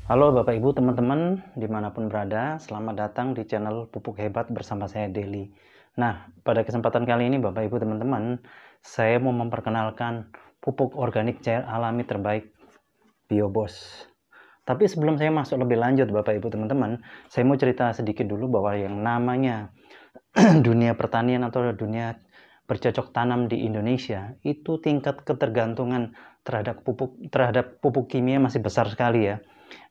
Halo Bapak Ibu teman-teman dimanapun berada, selamat datang di channel Pupuk Hebat bersama saya Deli. Nah, pada kesempatan kali ini Bapak Ibu teman-teman, saya mau memperkenalkan pupuk organik cair alami terbaik BioBoss. Tapi sebelum saya masuk lebih lanjut Bapak Ibu teman-teman, saya mau cerita sedikit dulu bahwa yang namanya dunia pertanian atau dunia bercocok tanam di Indonesia itu tingkat ketergantungan terhadap pupuk kimia masih besar sekali ya.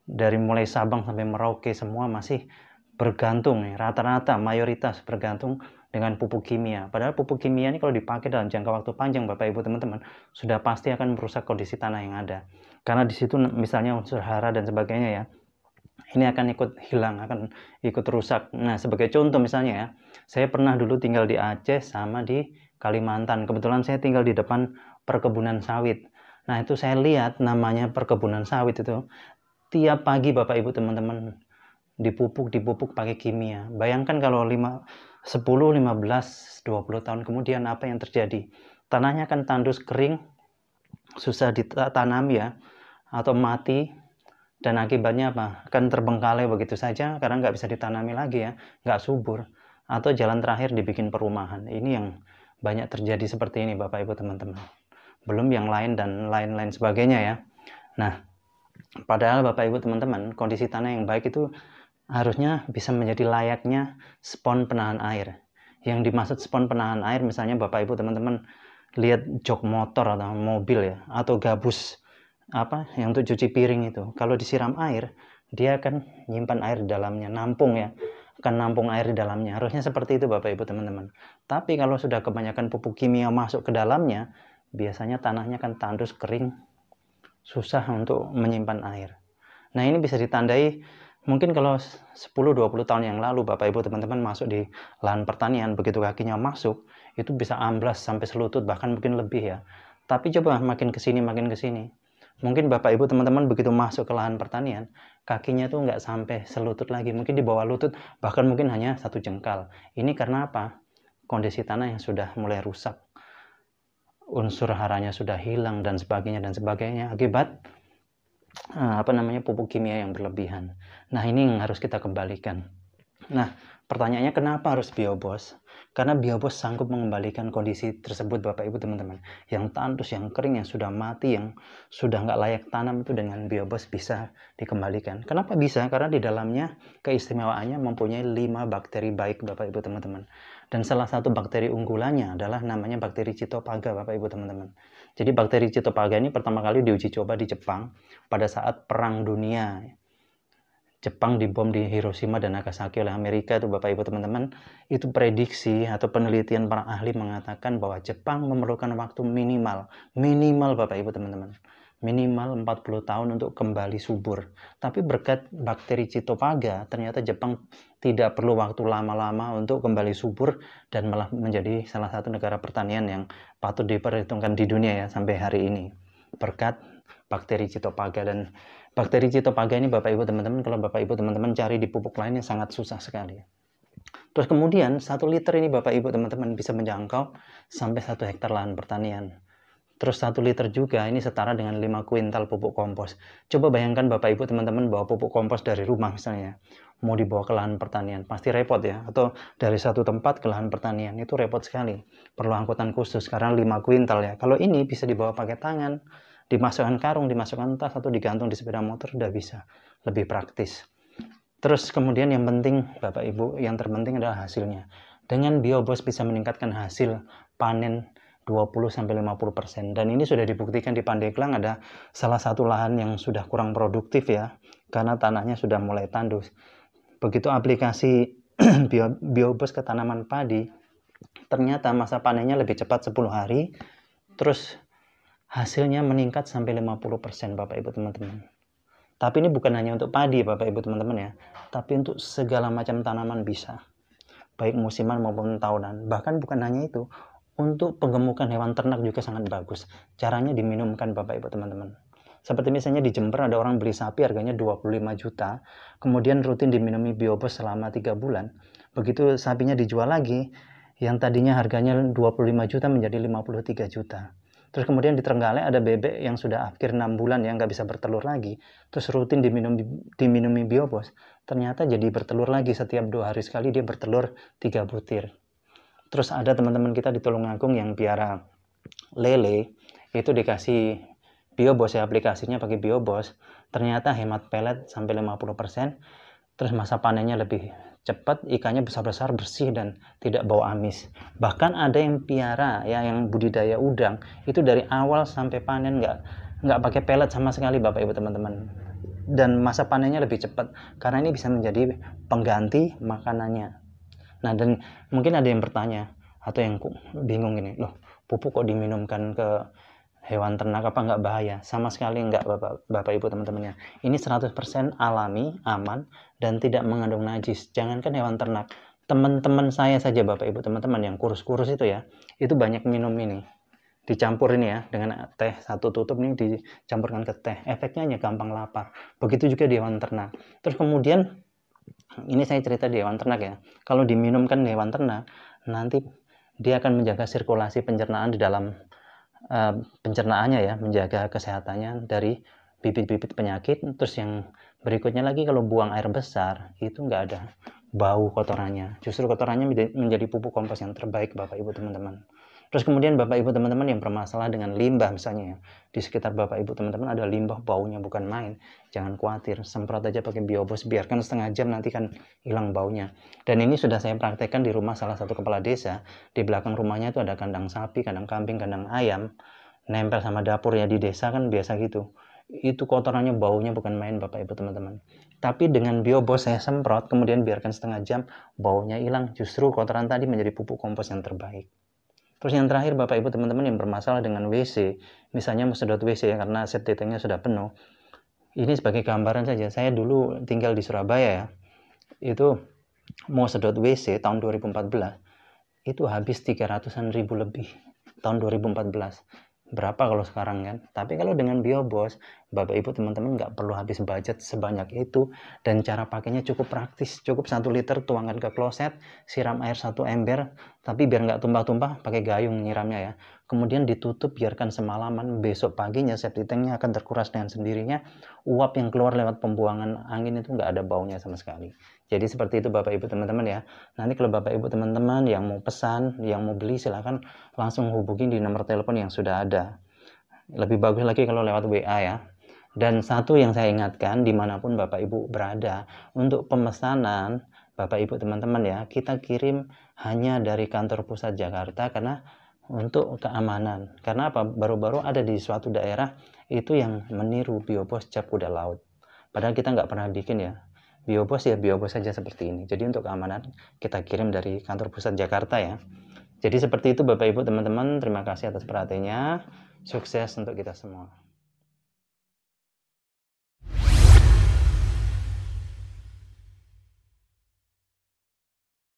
Dari mulai Sabang sampai Merauke semua masih bergantung nih, rata-rata mayoritas bergantung dengan pupuk kimia. Padahal pupuk kimia ini kalau dipakai dalam jangka waktu panjang Bapak Ibu teman-teman, sudah pasti akan merusak kondisi tanah yang ada. Karena di situ misalnya unsur hara dan sebagainya ya, ini akan ikut hilang, akan ikut rusak. Nah, sebagai contoh misalnya ya, saya pernah dulu tinggal di Aceh sama di Kalimantan. Kebetulan saya tinggal di depan perkebunan sawit. Nah, itu saya lihat namanya perkebunan sawit itu tiap pagi Bapak Ibu teman-teman dipupuk pakai kimia. Bayangkan kalau 10, 15, 20 tahun kemudian apa yang terjadi? Tanahnya akan tandus kering, susah ditanam ya, atau mati, dan akibatnya apa? Akan terbengkalai begitu saja karena nggak bisa ditanami lagi ya, nggak subur. Atau jalan terakhir dibikin perumahan. Ini yang banyak terjadi seperti ini Bapak Ibu teman-teman. Belum yang lain dan lain-lain sebagainya ya. Nah, padahal Bapak Ibu teman-teman, kondisi tanah yang baik itu harusnya bisa menjadi layaknya spons penahan air. Yang dimaksud spons penahan air misalnya Bapak Ibu teman-teman lihat jok motor atau mobil ya, atau gabus apa yang untuk cuci piring itu. Kalau disiram air, dia akan nyimpan air di dalamnya, nampung ya, akan nampung air di dalamnya. Harusnya seperti itu Bapak Ibu teman-teman. Tapi kalau sudah kebanyakan pupuk kimia masuk ke dalamnya, biasanya tanahnya akan tandus kering, susah untuk menyimpan air. Nah, ini bisa ditandai mungkin kalau 10-20 tahun yang lalu Bapak Ibu teman-teman masuk di lahan pertanian, begitu kakinya masuk, itu bisa amblas sampai selutut bahkan mungkin lebih ya. Tapi coba makin ke sini makin ke sini. Mungkin Bapak Ibu teman-teman begitu masuk ke lahan pertanian, kakinya tuh nggak sampai selutut lagi, mungkin di bawah lutut, bahkan mungkin hanya 1 jengkal. Ini karena apa? Kondisi tanah yang sudah mulai rusak, unsur haranya sudah hilang dan sebagainya akibat pupuk kimia yang berlebihan. Nah, ini yang harus kita kembalikan. Nah, pertanyaannya kenapa harus BioBoss? Karena BioBoss sanggup mengembalikan kondisi tersebut Bapak Ibu teman-teman. Yang tandus, yang kering, yang sudah mati, yang sudah nggak layak tanam itu dengan BioBoss bisa dikembalikan. Kenapa bisa? Karena di dalamnya keistimewaannya mempunyai 5 bakteri baik Bapak Ibu teman-teman. Dan salah satu bakteri unggulannya adalah namanya bakteri Cytophaga Bapak Ibu teman-teman. Jadi bakteri Cytophaga ini pertama kali diuji coba di Jepang pada saat Perang Dunia. Jepang dibom di Hiroshima dan Nagasaki oleh Amerika itu Bapak Ibu teman-teman, itu prediksi atau penelitian para ahli mengatakan bahwa Jepang memerlukan waktu minimal Bapak Ibu teman-teman, minimal 40 tahun untuk kembali subur. Tapi berkat bakteri Cytophaga ternyata Jepang tidak perlu waktu lama-lama untuk kembali subur dan malah menjadi salah satu negara pertanian yang patut diperhitungkan di dunia ya sampai hari ini berkat bakteri Cytophaga. Dan bakteri Cytophaga ini Bapak Ibu teman-teman, kalau Bapak Ibu teman-teman cari di pupuk lainnya sangat susah sekali. Terus kemudian 1 liter ini Bapak Ibu teman-teman bisa menjangkau sampai 1 hektar lahan pertanian. Terus 1 liter juga ini setara dengan 5 kuintal pupuk kompos. Coba bayangkan Bapak Ibu teman-teman bawa pupuk kompos dari rumah misalnya, mau dibawa ke lahan pertanian, pasti repot ya. Atau dari satu tempat ke lahan pertanian, itu repot sekali. Perlu angkutan khusus karena 5 kuintal ya. Kalau ini bisa dibawa pakai tangan, dimasukkan karung, dimasukkan tas, atau digantung di sepeda motor, udah bisa. Lebih praktis. Terus kemudian yang penting Bapak Ibu, yang terpenting adalah hasilnya. Dengan BioBoss bisa meningkatkan hasil panen 20-50%. Dan ini sudah dibuktikan di Pandeglang, ada salah satu lahan yang sudah kurang produktif ya, karena tanahnya sudah mulai tandus. Begitu aplikasi BioBoss ke tanaman padi, ternyata masa panennya lebih cepat 10 hari, terus hasilnya meningkat sampai 50% Bapak Ibu teman-teman. Tapi ini bukan hanya untuk padi Bapak Ibu teman-teman ya, tapi untuk segala macam tanaman bisa, baik musiman maupun tahunan. Bahkan bukan hanya itu, untuk penggemukan hewan ternak juga sangat bagus. Caranya diminumkan Bapak Ibu teman-teman. Seperti misalnya di Jember ada orang beli sapi harganya 25 juta, kemudian rutin diminumi BioBoss selama 3 bulan. Begitu sapinya dijual lagi, yang tadinya harganya 25 juta menjadi 53 juta. Terus kemudian di Trenggalek ada bebek yang sudah akhir 6 bulan ya nggak bisa bertelur lagi. Terus rutin diminumi Biobos. Ternyata jadi bertelur lagi, setiap 2 hari sekali dia bertelur 3 butir. Terus ada teman-teman kita di Tulungagung yang piara lele, itu dikasih Biobos ya, aplikasinya pakai Biobos. Ternyata hemat pelet sampai 50%. Terus masa panennya lebih cepat, ikannya besar-besar, bersih, dan tidak bau amis. Bahkan ada yang piara ya, yang budidaya udang itu dari awal sampai panen nggak pakai pelet sama sekali Bapak Ibu teman-teman, dan masa panennya lebih cepat karena ini bisa menjadi pengganti makanannya. Nah, dan mungkin ada yang bertanya atau yang bingung ini, loh pupuk kok diminumkan ke hewan ternak, apa nggak bahaya? Sama sekali nggak Bapak Ibu teman-temannya. Ini 100% alami, aman, dan tidak mengandung najis. Jangankan hewan ternak, teman-teman saya saja Bapak Ibu teman-teman yang kurus-kurus itu ya, itu banyak minum ini. Dicampur ini ya, dengan teh satu tutup ini dicampurkan ke teh. Efeknya hanya gampang lapar. Begitu juga di hewan ternak. Terus kemudian, ini saya cerita di hewan ternak ya. Kalau diminumkan di hewan ternak, nanti dia akan menjaga sirkulasi pencernaan di dalam pencernaannya ya, menjaga kesehatannya dari bibit-bibit penyakit. Terus yang berikutnya lagi, kalau buang air besar itu nggak ada bau kotorannya, justru kotorannya menjadi pupuk kompos yang terbaik Bapak Ibu teman-teman. Terus kemudian Bapak Ibu teman-teman yang bermasalah dengan limbah misalnya ya, di sekitar Bapak Ibu teman-teman ada limbah, baunya bukan main, jangan khawatir, semprot aja pakai Biobos, biarkan setengah jam nanti kan hilang baunya. Dan ini sudah saya praktekkan di rumah salah satu kepala desa. Di belakang rumahnya itu ada kandang sapi, kandang kambing, kandang ayam, nempel sama dapur ya, di desa kan biasa gitu. Itu kotorannya, baunya bukan main Bapak Ibu teman-teman. Tapi dengan Biobos saya semprot, kemudian biarkan setengah jam, baunya hilang, justru kotoran tadi menjadi pupuk kompos yang terbaik. Terus yang terakhir Bapak Ibu teman-teman yang bermasalah dengan WC, misalnya mau sedot WC ya karena septic tanknya sudah penuh. Ini sebagai gambaran saja, saya dulu tinggal di Surabaya ya, itu mau sedot WC tahun 2014, itu habis 300-an ribu lebih tahun 2014. Berapa kalau sekarang kan? Tapi kalau dengan Biobos, Bapak Ibu teman-teman nggak perlu habis budget sebanyak itu, dan cara pakainya cukup praktis. Cukup 1 liter tuangkan ke kloset, siram air 1 ember, tapi biar nggak tumpah-tumpah pakai gayung nyiramnya ya. Kemudian ditutup, biarkan semalaman, besok paginya septic tanknya akan terkuras dengan sendirinya. Uap yang keluar lewat pembuangan angin itu nggak ada baunya sama sekali. Jadi seperti itu Bapak Ibu teman-teman ya. Nanti kalau Bapak Ibu teman-teman yang mau pesan, yang mau beli, silahkan langsung hubungi di nomor telepon yang sudah ada. Lebih bagus lagi kalau lewat WA ya. Dan satu yang saya ingatkan, dimanapun Bapak Ibu berada, untuk pemesanan Bapak Ibu teman-teman ya, kita kirim hanya dari kantor pusat Jakarta, karena untuk keamanan. Karena apa? Baru-baru ada di suatu daerah itu yang meniru Biobos cap kuda laut. Padahal kita nggak pernah bikin ya. Biobos ya Biobos saja seperti ini. Jadi untuk keamanan kita kirim dari kantor pusat Jakarta ya. Jadi seperti itu Bapak Ibu teman-teman, terima kasih atas perhatiannya. Sukses untuk kita semua.